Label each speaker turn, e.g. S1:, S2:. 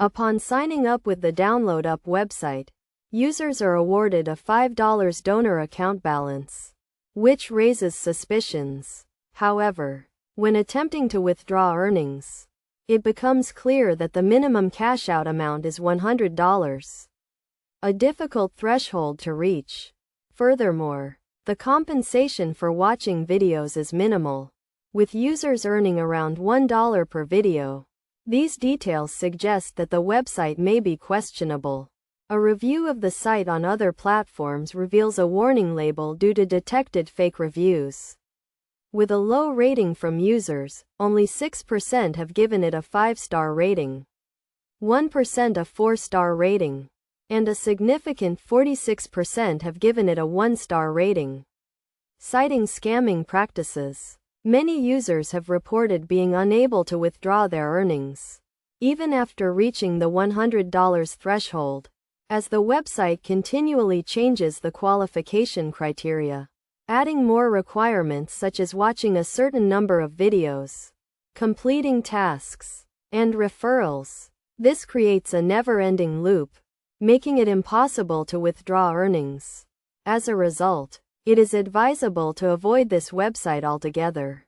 S1: Upon signing up with the Dollartub website, users are awarded a $5 donor account balance, which raises suspicions. However, when attempting to withdraw earnings, it becomes clear that the minimum cash-out amount is $100, a difficult threshold to reach. Furthermore, the compensation for watching videos is minimal, with users earning around $1 per video. These details suggest that the website may be questionable. A review of the site on other platforms reveals a warning label due to detected fake reviews. With a low rating from users, only 6% have given it a 5-star rating, 1% a 4-star rating, and a significant 46% have given it a 1-star rating. Citing scamming practices, many users have reported being unable to withdraw their earnings, even after reaching the $100 threshold, as the website continually changes the qualification criteria, adding more requirements such as watching a certain number of videos, completing tasks, and referrals. This creates a never-ending loop, making it impossible to withdraw earnings. As a result, it is advisable to avoid this website altogether.